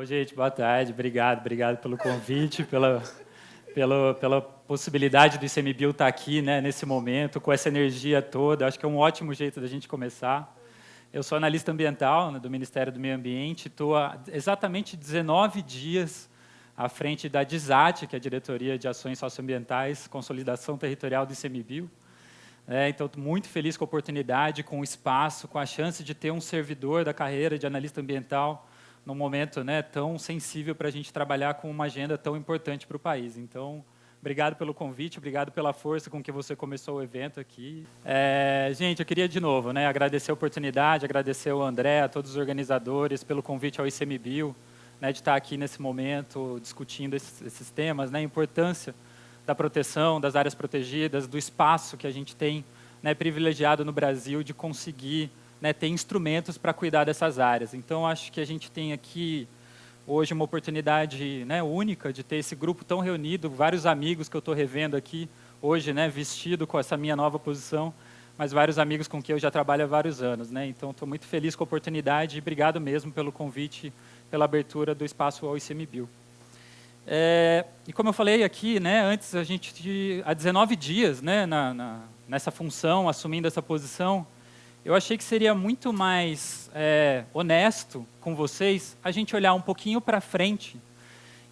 Ô, gente, boa tarde. Obrigado pelo convite, pela possibilidade do ICMBio estar aqui, né, nesse momento, com essa energia toda. Acho que é um ótimo jeito da gente começar. Eu sou analista ambiental, né, do Ministério do Meio Ambiente, estou há exatamente 19 dias à frente da DISAT, que é a Diretoria de Ações Socioambientais, Consolidação Territorial do ICMBio. Então, estou muito feliz com a oportunidade, com o espaço, com a chance de ter um servidor da carreira de analista ambiental num momento, né, tão sensível para a gente trabalhar com uma agenda tão importante para o país. Então, obrigado pelo convite, obrigado pela força com que você começou o evento aqui. Gente, eu queria de novo, né, agradecer a oportunidade, agradecer ao André, a todos os organizadores pelo convite ao ICMBio, né, de estar aqui nesse momento discutindo esses temas, né, a importância da proteção das áreas protegidas, do espaço que a gente tem, né, privilegiado no Brasil de conseguir, né, ter instrumentos para cuidar dessas áreas. Então, acho que a gente tem aqui hoje uma oportunidade, né, única de ter esse grupo tão reunido, vários amigos que eu estou revendo aqui hoje, né, vestido com essa minha nova posição, mas vários amigos com quem eu já trabalho há vários anos, né. Então, estou muito feliz com a oportunidade e obrigado mesmo pelo convite, pela abertura do espaço ao ICMBio. E como eu falei aqui, né, antes a gente, há 19 dias, né, nessa função, assumindo essa posição, eu achei que seria muito mais honesto com vocês a gente olhar um pouquinho para frente,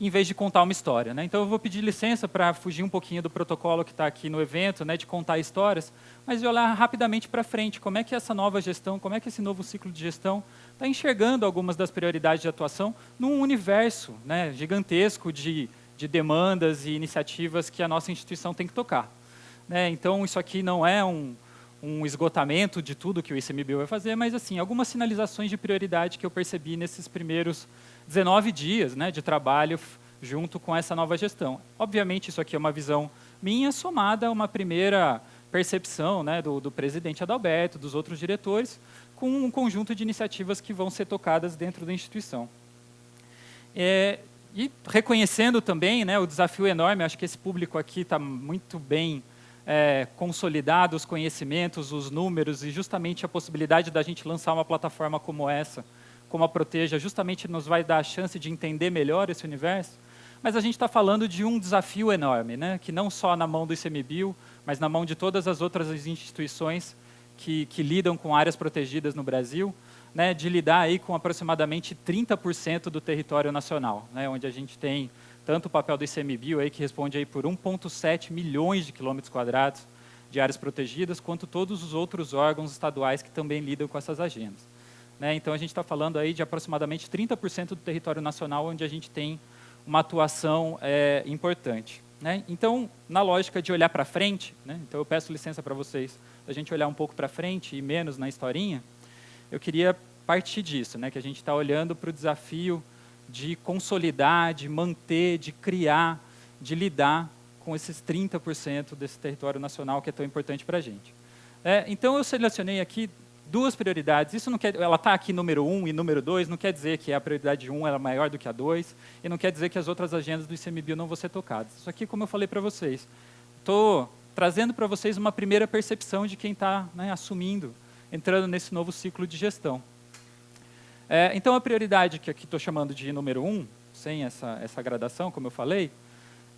em vez de contar uma história, né? Então, eu vou pedir licença para fugir um pouquinho do protocolo que está aqui no evento, né, de contar histórias, mas de olhar rapidamente para frente, como é que essa nova gestão, como é que esse novo ciclo de gestão está enxergando algumas das prioridades de atuação num universo, né, gigantesco de demandas e iniciativas que a nossa instituição tem que tocar, né? Então, isso aqui não é um esgotamento de tudo que o ICMBio vai fazer, mas assim, algumas sinalizações de prioridade que eu percebi nesses primeiros 19 dias, né, de trabalho junto com essa nova gestão. Obviamente, isso aqui é uma visão minha, somada a uma primeira percepção, né, do presidente Adalberto, dos outros diretores, com um conjunto de iniciativas que vão ser tocadas dentro da instituição. E reconhecendo também, né, o desafio enorme, acho que esse público aqui está muito bem consolidado, os conhecimentos, os números, e justamente a possibilidade da gente lançar uma plataforma como essa, como a Proteja, justamente nos vai dar a chance de entender melhor esse universo, mas a gente está falando de um desafio enorme, né, que não só na mão do ICMBio, mas na mão de todas as outras instituições que lidam com áreas protegidas no Brasil, né, de lidar aí com aproximadamente 30% do território nacional, né, onde a gente tem tanto o papel do ICMBio, aí, que responde aí por 1,7 milhões de quilômetros quadrados de áreas protegidas, quanto todos os outros órgãos estaduais que também lidam com essas agendas, né? Então, a gente está falando aí de aproximadamente 30% do território nacional onde a gente tem uma atuação importante, né? Então, na lógica de olhar para frente, né, então eu peço licença para vocês, a gente olhar um pouco para frente e menos na historinha, eu queria partir disso, né, que a gente está olhando para o desafio de consolidar, de manter, de criar, de lidar com esses 30% desse território nacional que é tão importante para a gente. Então, eu selecionei aqui duas prioridades. Isso não quer, ela está aqui número 1 e número 2, não quer dizer que a prioridade 1 é maior do que a 2, e não quer dizer que as outras agendas do ICMBio não vão ser tocadas. Isso aqui, como eu falei para vocês, estou trazendo para vocês uma primeira percepção de quem está, né, assumindo, entrando nesse novo ciclo de gestão. Então, a prioridade que aqui estou chamando de número 1, sem essa gradação, como eu falei,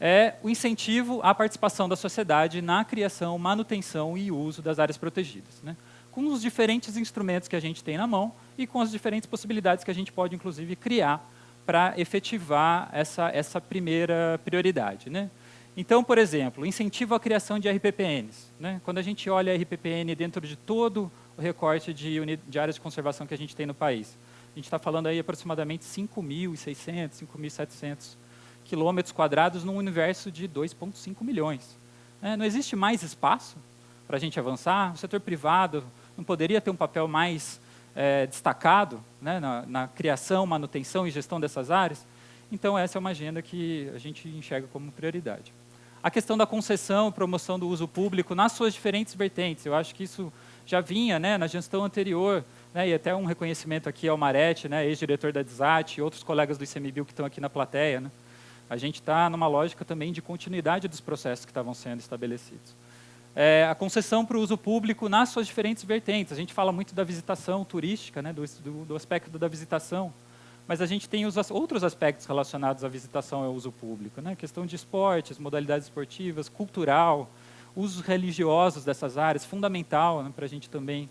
é o incentivo à participação da sociedade na criação, manutenção e uso das áreas protegidas, né, com os diferentes instrumentos que a gente tem na mão e com as diferentes possibilidades que a gente pode, inclusive, criar para efetivar essa primeira prioridade, né. Então, por exemplo, incentivo à criação de RPPNs, né. Quando a gente olha a RPPN dentro de todo o recorte de áreas de conservação que a gente tem no país, a gente está falando aí aproximadamente 5.600, 5.700 quilômetros quadrados num universo de 2,5 milhões. Não existe mais espaço para a gente avançar. O setor privado não poderia ter um papel mais destacado, né, na criação, manutenção e gestão dessas áreas? Então, essa é uma agenda que a gente enxerga como prioridade. A questão da concessão, promoção do uso público nas suas diferentes vertentes. Eu acho que isso já vinha, né, na gestão anterior, né, e até um reconhecimento aqui ao Marete, né, ex-diretor da DISAT, e outros colegas do ICMBio que estão aqui na plateia, né. A gente está numa lógica também de continuidade dos processos que estavam sendo estabelecidos. A concessão para o uso público nas suas diferentes vertentes. A gente fala muito da visitação turística, né, do aspecto da visitação, mas a gente tem os outros aspectos relacionados à visitação e ao uso público, né? Questão de esportes, modalidades esportivas, cultural, usos religiosos dessas áreas, fundamental, né, para a gente também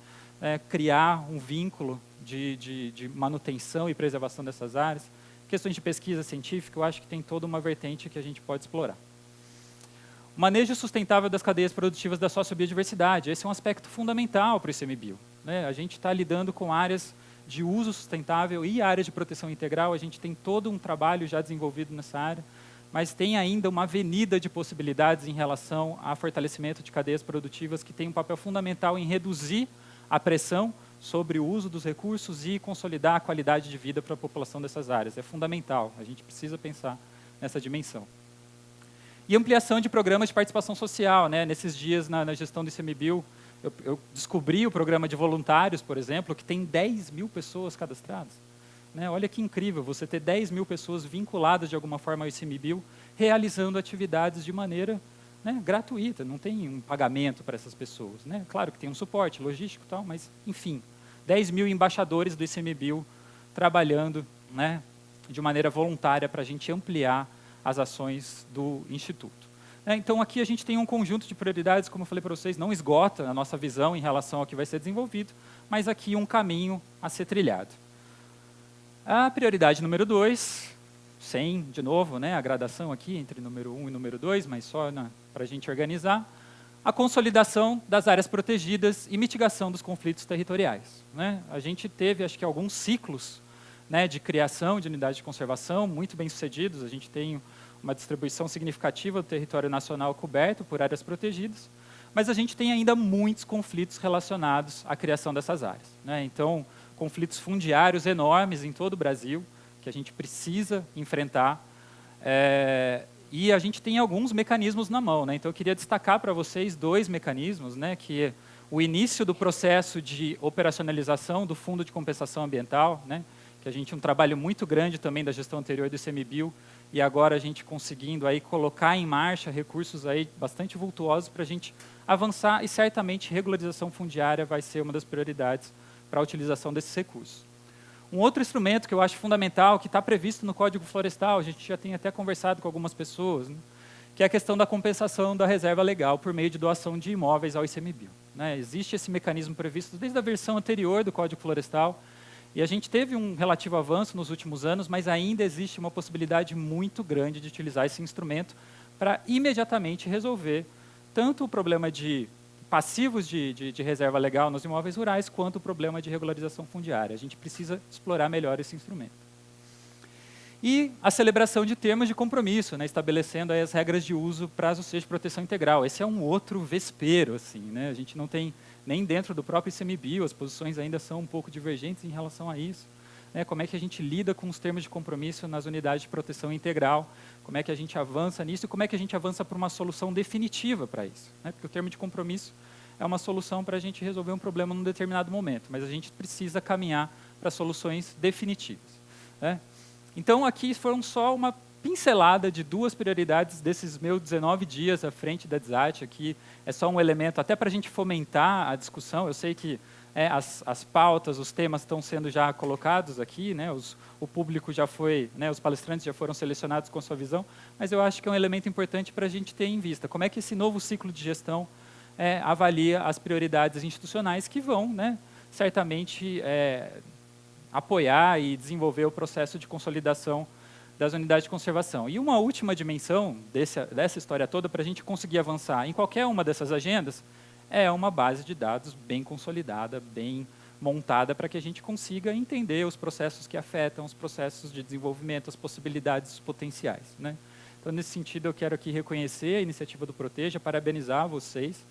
criar um vínculo de manutenção e preservação dessas áreas. Questões de pesquisa científica, eu acho que tem toda uma vertente que a gente pode explorar. O manejo sustentável das cadeias produtivas da sociobiodiversidade, esse é um aspecto fundamental para o ICMBio, né? A gente está lidando com áreas de uso sustentável e áreas de proteção integral, a gente tem todo um trabalho já desenvolvido nessa área, mas tem ainda uma avenida de possibilidades em relação ao fortalecimento de cadeias produtivas que tem um papel fundamental em reduzir a pressão sobre o uso dos recursos e consolidar a qualidade de vida para a população dessas áreas. É fundamental, a gente precisa pensar nessa dimensão. E ampliação de programas de participação social, né? Nesses dias, na gestão do ICMBio, eu descobri o programa de voluntários, por exemplo, que tem 10 mil pessoas cadastradas. Né? Olha que incrível, você ter 10 mil pessoas vinculadas de alguma forma ao ICMBio, realizando atividades de maneira, né, gratuita, não tem um pagamento para essas pessoas. Né? Claro que tem um suporte logístico e tal, mas, enfim, 10 mil embaixadores do ICMBio trabalhando, né, de maneira voluntária para a gente ampliar as ações do Instituto. Então, aqui a gente tem um conjunto de prioridades, como eu falei para vocês, não esgota a nossa visão em relação ao que vai ser desenvolvido, mas aqui um caminho a ser trilhado. A prioridade número 2, sem, de novo, né, a gradação aqui entre número 1 e número 2, mas só para a gente organizar, a consolidação das áreas protegidas e mitigação dos conflitos territoriais. Né? A gente teve, acho que, alguns ciclos, né, de criação de unidades de conservação muito bem sucedidos, a gente tem uma distribuição significativa do território nacional coberto por áreas protegidas, mas a gente tem ainda muitos conflitos relacionados à criação dessas áreas. Né? Então, conflitos fundiários enormes em todo o Brasil, que a gente precisa enfrentar, e a gente tem alguns mecanismos na mão. Né? Então, eu queria destacar para vocês 2 mecanismos, né, que é o início do processo de operacionalização do Fundo de Compensação Ambiental, né, que a gente um trabalho muito grande também da gestão anterior do ICMBio, e agora a gente conseguindo aí colocar em marcha recursos aí bastante vultuosos para a gente avançar, e certamente regularização fundiária vai ser uma das prioridades para a utilização desses recursos. Um outro instrumento que eu acho fundamental, que está previsto no Código Florestal, a gente já tem até conversado com algumas pessoas, né, que é a questão da compensação da reserva legal por meio de doação de imóveis ao ICMBio. Né? Existe esse mecanismo previsto desde a versão anterior do Código Florestal, e a gente teve um relativo avanço nos últimos anos, mas ainda existe uma possibilidade muito grande de utilizar esse instrumento para imediatamente resolver tanto o problema de passivos de reserva legal nos imóveis rurais, quanto o problema de regularização fundiária. A gente precisa explorar melhor esse instrumento. E a celebração de termos de compromisso, né, estabelecendo aí as regras de uso para as de proteção integral. Esse é um outro vespeiro, assim, né? A gente não tem, nem dentro do próprio ICMBio, as posições ainda são um pouco divergentes em relação a isso. Né? Como é que a gente lida com os termos de compromisso nas unidades de proteção integral, como é que a gente avança nisso e como é que a gente avança para uma solução definitiva para isso. Né? Porque o termo de compromisso é uma solução para a gente resolver um problema num determinado momento, mas a gente precisa caminhar para soluções definitivas. Né? Então, aqui foram só uma pincelada de 2 prioridades desses meus 19 dias à frente da DSAT. Aqui é só um elemento, até para a gente fomentar a discussão. Eu sei que as pautas, os temas estão sendo já colocados aqui, né? O público já foi, né? Os palestrantes já foram selecionados com sua visão, mas eu acho que é um elemento importante para a gente ter em vista. Como é que esse novo ciclo de gestão avalia as prioridades institucionais que vão, né, certamente, apoiar e desenvolver o processo de consolidação das unidades de conservação. E uma última dimensão dessa história toda, para a gente conseguir avançar em qualquer uma dessas agendas, é uma base de dados bem consolidada, bem montada, para que a gente consiga entender os processos que afetam, os processos de desenvolvimento, as possibilidades, os potenciais. Né? Então, nesse sentido, eu quero aqui reconhecer a iniciativa do Proteja, parabenizar vocês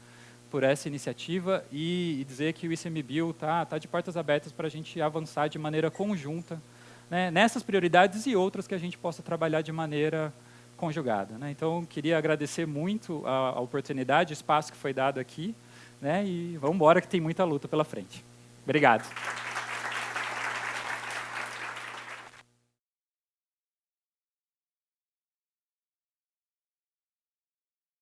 por essa iniciativa e dizer que o ICMBio está de portas abertas para a gente avançar de maneira conjunta, né, nessas prioridades e outras que a gente possa trabalhar de maneira conjugada. Né? Então, queria agradecer muito a oportunidade, o espaço que foi dado aqui, né, e vamos embora que tem muita luta pela frente. Obrigado.